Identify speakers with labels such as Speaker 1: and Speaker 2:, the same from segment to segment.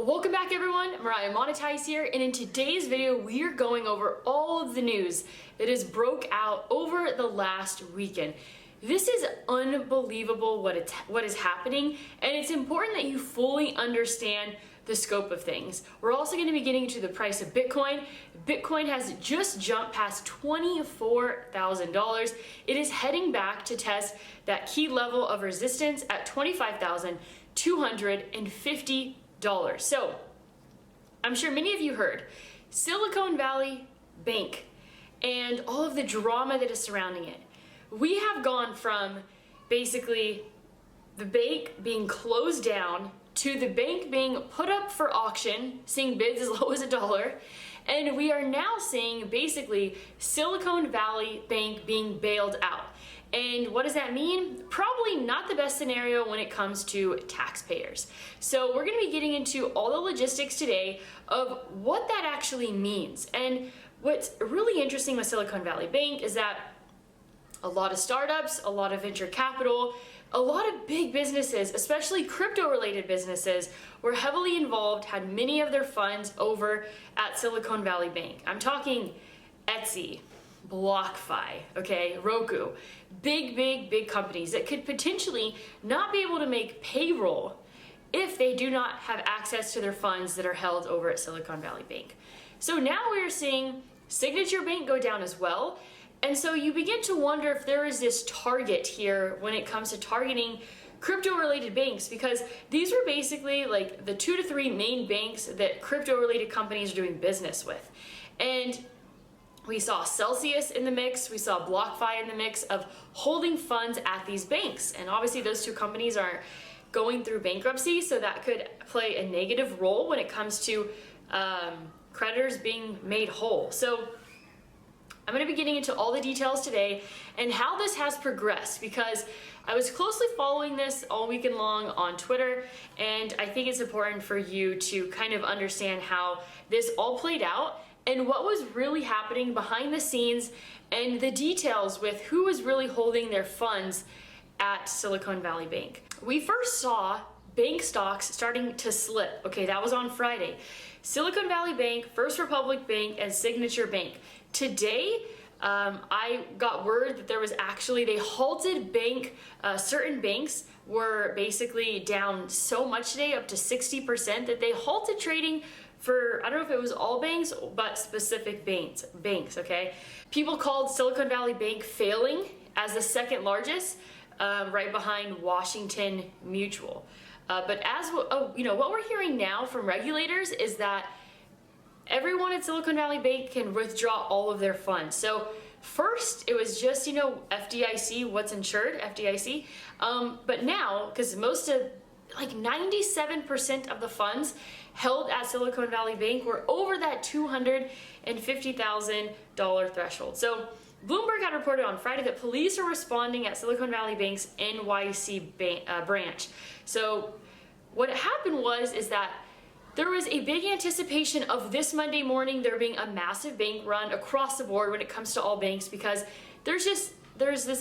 Speaker 1: Welcome back everyone, Mariah Monetize here, and in today's video we are going over all of the news that has broke out over the last weekend. This is unbelievable what is happening, and it's important that you fully understand the scope of things. We're also going to be getting to the price of Bitcoin. Bitcoin has just jumped past $24,000. It is heading back to test that key level of resistance at $25,250. So, I'm sure many of you heard Silicon Valley Bank and all of the drama that is surrounding it. We have gone from basically the bank being closed down to the bank being put up for auction, seeing bids as low as $1, and we are now seeing basically Silicon Valley Bank being bailed out. And what does that mean? Probably not the best scenario when it comes to taxpayers. So we're going to be getting into all the logistics today of what that actually means. And what's really interesting with Silicon Valley Bank is that a lot of startups, a lot of venture capital, a lot of big businesses, especially crypto-related businesses, were heavily involved, had many of their funds over at Silicon Valley Bank. I'm talking Etsy, BlockFi, okay, Roku, big companies that could potentially not be able to make payroll if they do not have access to their funds that are held over at Silicon Valley Bank. So now we're seeing Signature Bank go down as well. And so you begin to wonder if there is this target here when it comes to targeting crypto-related banks, because these were basically like the 2 to 3 main banks that crypto-related companies are doing business with. And we saw Celsius in the mix, we saw BlockFi in the mix of holding funds at these banks. And obviously those two companies are going through bankruptcy, so that could play a negative role when it comes to creditors being made whole. So I'm going to be getting into all the details today and how this has progressed, because I was closely following this all weekend long on Twitter, and I think it's important for you to kind of understand how this all played out and what was really happening behind the scenes and the details with who was really holding their funds at Silicon Valley Bank. We first saw bank stocks starting to slip. Okay, that was on Friday. Silicon Valley Bank, First Republic Bank, and Signature Bank. Today, I got word that there was actually, they halted certain banks were basically down so much today, up to 60%, that they halted trading for, I don't know if it was all banks, but specific banks, okay? People called Silicon Valley Bank failing as the second largest, right behind Washington Mutual. But as what we're hearing now from regulators is that everyone at Silicon Valley Bank can withdraw all of their funds. So first it was just, FDIC, what's insured, FDIC. But now, because most of, like 97% of the funds held at Silicon Valley Bank were over that $250,000 threshold. So Bloomberg had reported on Friday that police are responding at Silicon Valley Bank's NYC branch. So what happened is that there was a big anticipation of this Monday morning there being a massive bank run across the board when it comes to all banks, because there's this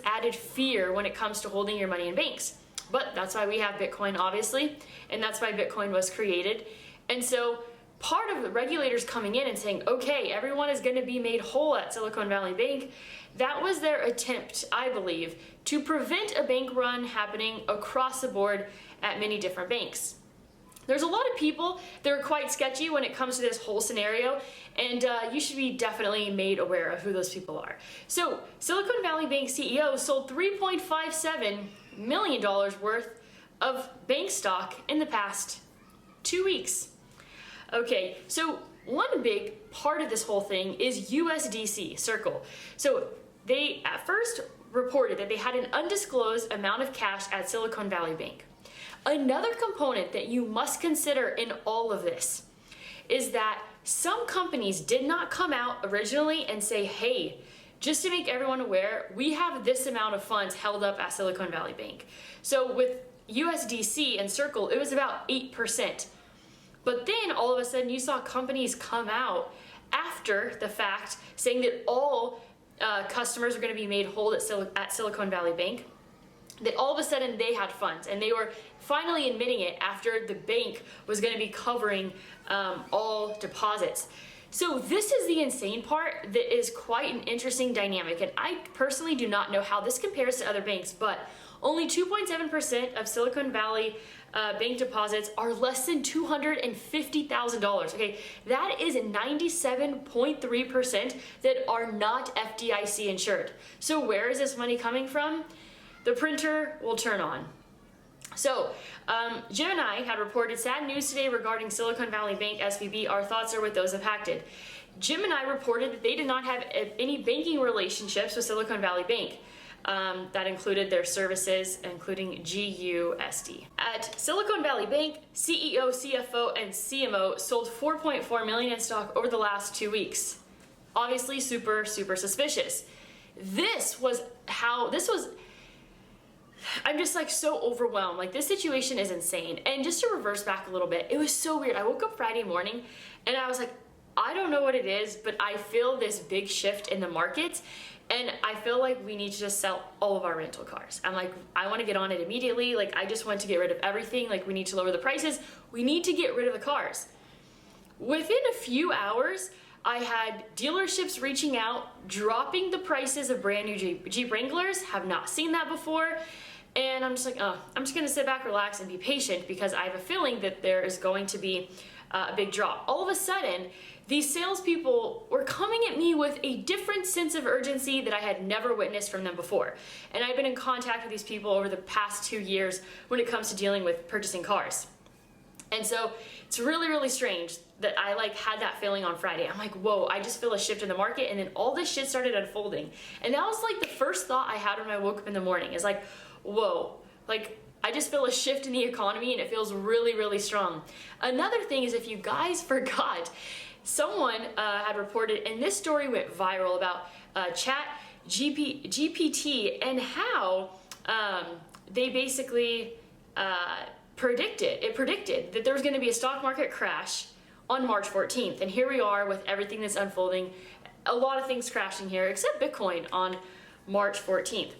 Speaker 1: added fear when it comes to holding your money in banks. But that's why we have Bitcoin, obviously, and that's why Bitcoin was created. And so part of the regulators coming in and saying, okay, everyone is going to be made whole at Silicon Valley Bank, that was their attempt, I believe, to prevent a bank run happening across the board at many different banks. There's a lot of people that are quite sketchy when it comes to this whole scenario, and you should be definitely made aware of who those people are. So, Silicon Valley Bank CEO sold $3.57 million worth of bank stock in the past 2 weeks. Okay, so one big part of this whole thing is USDC, Circle. So they at first reported that they had an undisclosed amount of cash at Silicon Valley Bank. Another component that you must consider in all of this is that some companies did not come out originally and say, hey, just to make everyone aware, we have this amount of funds held up at Silicon Valley Bank. So with USDC and Circle, it was about 8%. But then all of a sudden you saw companies come out after the fact saying that all customers are going to be made whole at Silicon Valley Bank. that all of a sudden they had funds, and they were finally admitting it after the bank was going to be covering all deposits. So this is the insane part that is quite an interesting dynamic, and I personally do not know how this compares to other banks, but only 2.7% of Silicon Valley bank deposits are less than $250,000. Okay, that is 97.3% that are not FDIC insured. So where is this money coming from? The printer will turn on. So, Gemini had reported sad news today regarding Silicon Valley Bank SVB. Our thoughts are with those impacted. Gemini reported that they did not have any banking relationships with Silicon Valley Bank. That included their services, including GUSD. At Silicon Valley Bank, CEO, CFO, and CMO sold 4.4 million in stock over the last 2 weeks. Obviously, super suspicious. I'm just like so overwhelmed. Like, this situation is insane. And just to reverse back a little bit, it was so weird. I woke up Friday morning and I was like, I don't know what it is, but I feel this big shift in the market. And I feel like we need to just sell all of our rental cars. I'm like, I want to get on it immediately. Like, I just want to get rid of everything. Like, we need to lower the prices. We need to get rid of the cars. Within a few hours, I had dealerships reaching out, dropping the prices of brand new Jeep Wranglers. Have not seen that before. And I'm just like, I'm just gonna sit back, relax, and be patient, because I have a feeling that there is going to be a big drop. All of a sudden, these salespeople were coming at me with a different sense of urgency that I had never witnessed from them before. And I've been in contact with these people over the past 2 years when it comes to dealing with purchasing cars. And so it's really strange that I had that feeling on Friday. I'm like, whoa, I just feel a shift in the market. And then all this shit started unfolding. And that was like the first thought I had when I woke up in the morning, is like, whoa, like, I just feel a shift in the economy, and it feels really strong. Another thing is, if you guys forgot, someone had reported, and this story went viral, about GPT and how they basically predicted that there was going to be a stock market crash on March 14th. And here we are with everything that's unfolding. A lot of things crashing here, except Bitcoin on March 14th.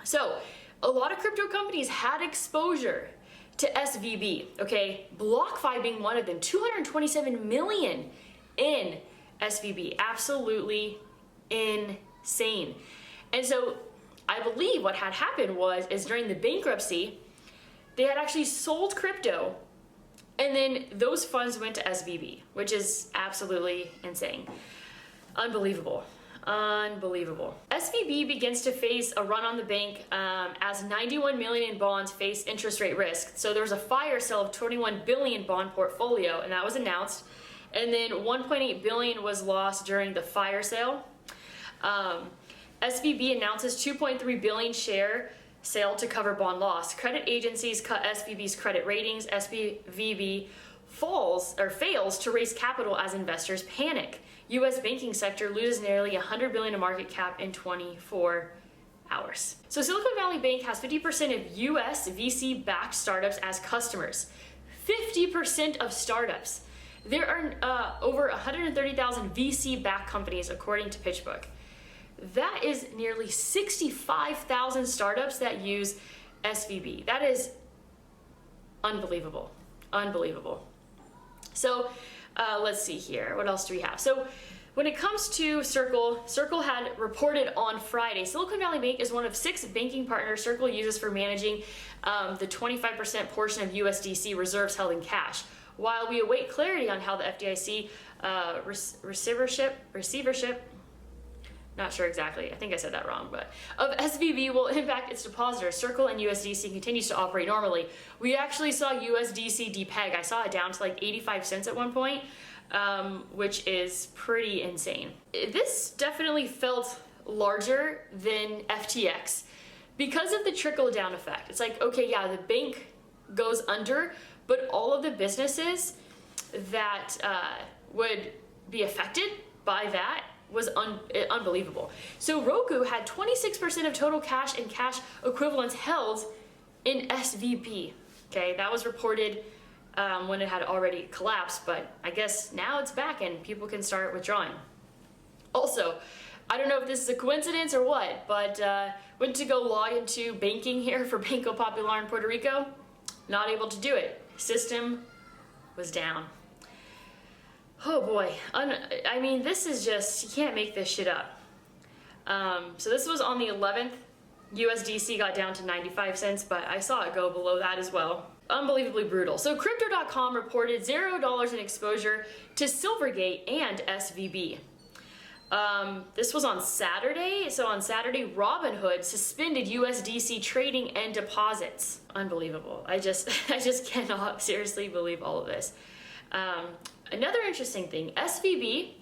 Speaker 1: So, a lot of crypto companies had exposure to SVB, okay? BlockFi being one of them, 227 million in SVB. Absolutely insane. And so I believe what had happened is during the bankruptcy, they had actually sold crypto, and then those funds went to SVB, which is absolutely insane. Unbelievable. SVB begins to face a run on the bank as 91 million in bonds face interest rate risk. So there was a fire sale of 21 billion bond portfolio, and that was announced. And then 1.8 billion was lost during the fire sale. SVB announces 2.3 billion share sale to cover bond loss. Credit agencies cut SVB's credit ratings. SVB fails to raise capital as investors panic. U.S. banking sector loses nearly 100 billion in market cap in 24 hours. So Silicon Valley Bank has 50% of U.S. VC-backed startups as customers. 50% of startups. There are over 130,000 VC-backed companies, according to PitchBook. That is nearly 65,000 startups that use SVB. That is unbelievable. So let's see here. What else do we have? So when it comes to Circle had reported on Friday, Silicon Valley Bank is one of 6 banking partners Circle uses for managing the 25% portion of USDC reserves held in cash. While we await clarity on how the FDIC receivership, not sure exactly, I think I said that wrong, but of SVB will impact its depositors. Circle and USDC continues to operate normally. We actually saw USDC depeg. I saw it down to like 85 cents at one point, which is pretty insane. This definitely felt larger than FTX because of the trickle-down effect. It's like, okay, yeah, the bank goes under, but all of the businesses that would be affected by that was unbelievable. So Roku had 26% of total cash and cash equivalents held in SVB. Okay, that was reported when it had already collapsed, but I guess now it's back and people can start withdrawing. Also, I don't know if this is a coincidence or what, but went to go log into banking here for Banco Popular in Puerto Rico. Not able to do it. System was down. Oh boy. I mean, this is just, you can't make this shit up. So this was on the 11th. USDC got down to 95 cents, but I saw it go below that as well. Unbelievably brutal. So Crypto.com reported $0 in exposure to Silvergate and SVB. This was on Saturday. So on Saturday, Robinhood suspended USDC trading and deposits. Unbelievable. I just cannot seriously believe all of this. Another interesting thing, SVB,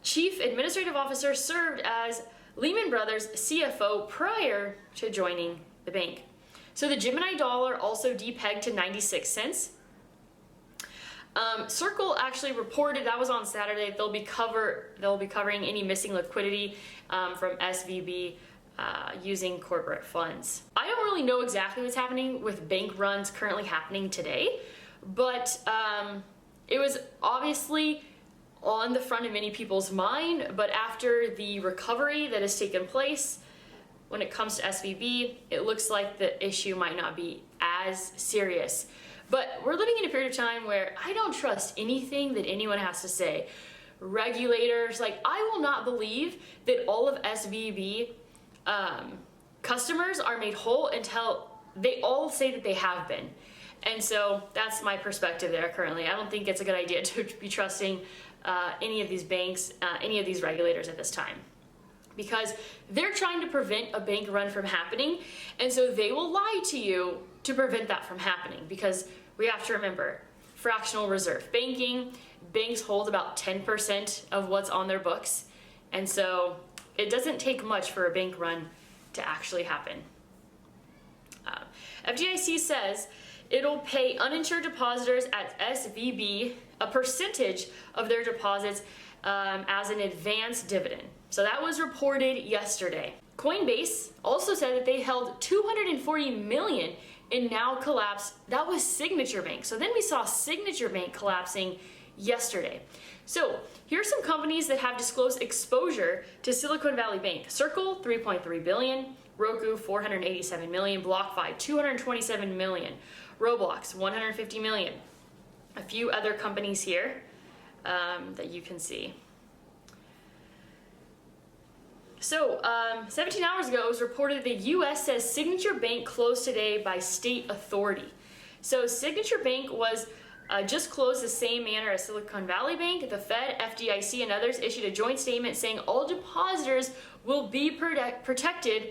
Speaker 1: Chief Administrative Officer, served as Lehman Brothers CFO prior to joining the bank. So the Gemini dollar also depegged to 96 cents. Circle actually reported, that was on Saturday, they'll be covering any missing liquidity from SVB using corporate funds. I don't really know exactly what's happening with bank runs currently happening today, but it was obviously on the front of many people's mind. But after the recovery that has taken place when it comes to SVB, it looks like the issue might not be as serious. But we're living in a period of time where I don't trust anything that anyone has to say. Regulators, like, I will not believe that all of SVB customers are made whole until they all say that they have been. And so that's my perspective there currently. I don't think it's a good idea to be trusting any of these banks, any of these regulators at this time, because they're trying to prevent a bank run from happening. And so they will lie to you to prevent that from happening, because we have to remember, fractional reserve banking, banks hold about 10% of what's on their books. And so it doesn't take much for a bank run to actually happen. FDIC says it'll pay uninsured depositors at SVB a percentage of their deposits as an advance dividend. So that was reported yesterday. Coinbase also said that they held $240 million in now collapse. That was Signature Bank. So then we saw Signature Bank collapsing yesterday. So here's some companies that have disclosed exposure to Silicon Valley Bank. Circle, $3.3 billion. Roku, $487 million. BlockFi, $227 million. Roblox, $150 million. A few other companies here that you can see. So, 17 hours ago, it was reported the U.S. says Signature Bank closed today by state authority. So, Signature Bank was just closed the same manner as Silicon Valley Bank. The Fed, FDIC, and others issued a joint statement saying all depositors will be protected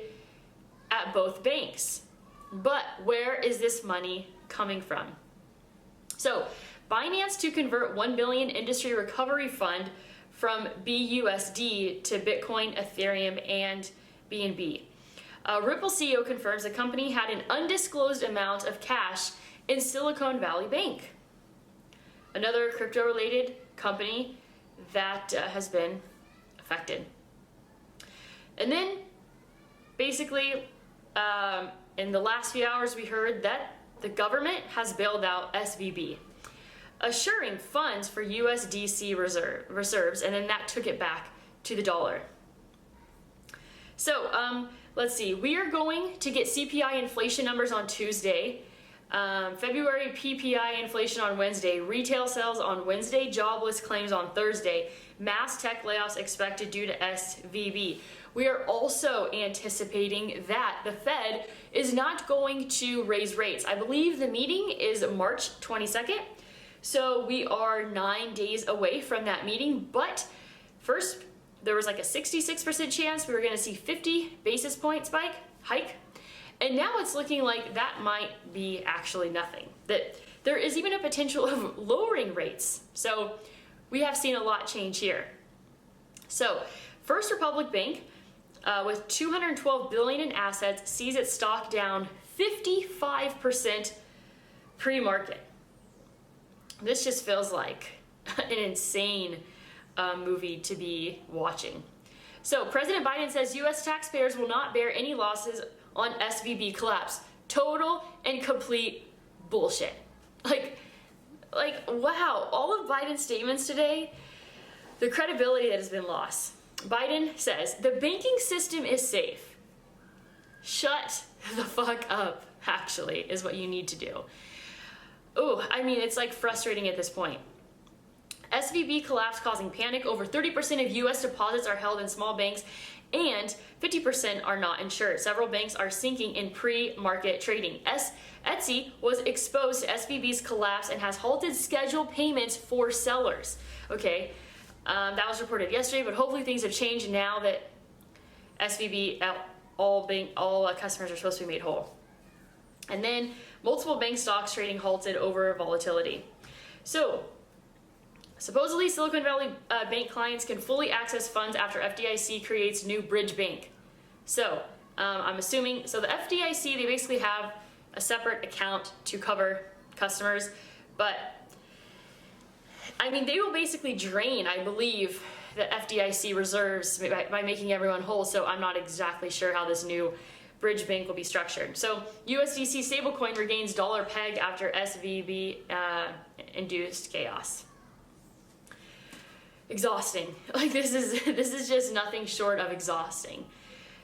Speaker 1: at both banks. But where is this money coming from? So, Binance to convert $1 billion industry recovery fund from BUSD to Bitcoin, Ethereum, and BNB. Ripple CEO confirms the company had an undisclosed amount of cash in Silicon Valley Bank. Another crypto-related company that has been affected. And then, basically, in the last few hours, we heard that the government has bailed out SVB, assuring funds for USDC reserves, and then that took it back to the dollar. So let's see, we are going to get CPI inflation numbers on Tuesday, February PPI inflation on Wednesday, retail sales on Wednesday, jobless claims on Thursday, mass tech layoffs expected due to SVB. We are also anticipating that the Fed is not going to raise rates. I believe the meeting is March 22nd. So we are 9 days away from that meeting, but first there was like a 66% chance we were going to see 50 basis point hike, and now it's looking like that might be actually nothing, that there is even a potential of lowering rates. So we have seen a lot change here. So First Republic Bank, with $212 billion in assets, sees its stock down 55% pre-market. This just feels like an insane movie to be watching. So President Biden says U.S. taxpayers will not bear any losses on SVB collapse. Total and complete bullshit. Like, wow, all of Biden's statements today, the credibility that has been lost. Biden says the banking system is safe. Shut the fuck up, actually, is what you need to do. Oh, I mean, it's like frustrating at this point. SVB collapse causing panic. Over 30% of US deposits are held in small banks and 50% are not insured. Several banks are sinking in pre-market trading. Etsy was exposed to SVB's collapse and has halted scheduled payments for sellers. Okay, that was reported yesterday, but hopefully things have changed now that SVB, all customers are supposed to be made whole. And then multiple bank stocks trading halted over volatility. So, supposedly, Silicon Valley Bank clients can fully access funds after FDIC creates new bridge bank. So, I'm assuming, so the FDIC, they basically have a separate account to cover customers, but I mean, they will basically drain, I believe, the FDIC reserves by making everyone whole, so I'm not exactly sure how this new bridge bank will be structured. So USDC stablecoin regains dollar peg after SVB induced chaos. Exhausting. Like this is just nothing short of exhausting.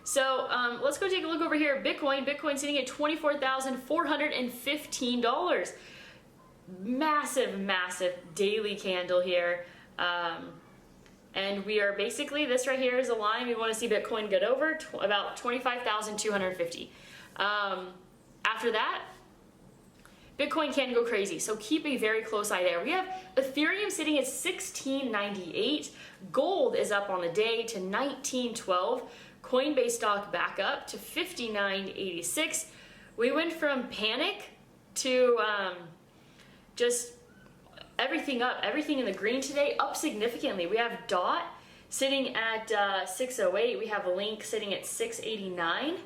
Speaker 1: So let's go take a look over here. Bitcoin sitting at $24,415. Massive daily candle here. And we are basically, this right here is a line. We want to see Bitcoin get over about 25,250. After that, Bitcoin can go crazy. So keep a very close eye there. We have Ethereum sitting at 1698. Gold is up on the day to 1912. Coinbase stock back up to 5986. We went from panic to just everything up, everything in the green today, up significantly. We have DOT sitting at 608. We have Link sitting at 689.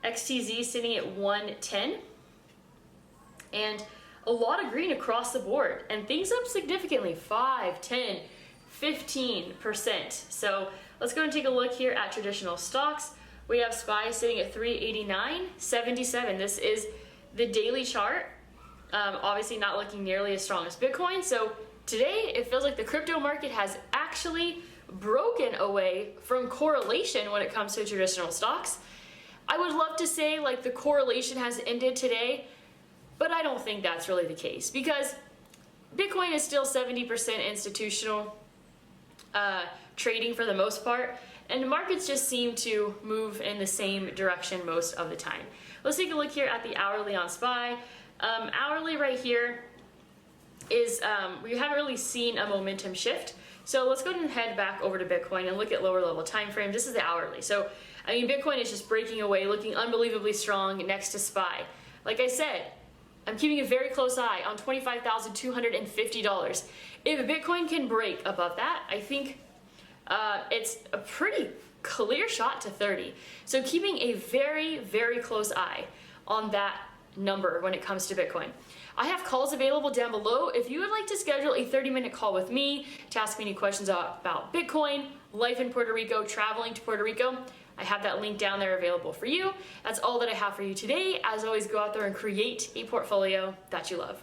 Speaker 1: XTZ sitting at 110. And a lot of green across the board. And things up significantly, 5, 10, 15%. So let's go and take a look here at traditional stocks. We have SPY sitting at 389.77. This is the daily chart. Obviously not looking nearly as strong as Bitcoin. So today it feels like the crypto market has actually broken away from correlation when it comes to traditional stocks. I would love to say like the correlation has ended today, but I don't think that's really the case because Bitcoin is still 70% institutional trading for the most part, and markets just seem to move in the same direction most of the time. Let's take a look here at the hourly on SPY. Hourly right here is, we haven't really seen a momentum shift. So let's go ahead and head back over to Bitcoin and look at lower level time frame. This is the hourly. So, I mean, Bitcoin is just breaking away, looking unbelievably strong next to SPY. Like I said, I'm keeping a very close eye on $25,250. If Bitcoin can break above that, I think it's a pretty clear shot to 30. So keeping a very close eye on that number when it comes to Bitcoin. I have calls available down below. If you would like to schedule a 30-minute call with me to ask me any questions about Bitcoin, life in Puerto Rico, traveling to Puerto Rico, I have that link down there available for you. That's all that I have for you today. As always, go out there and create a portfolio that you love.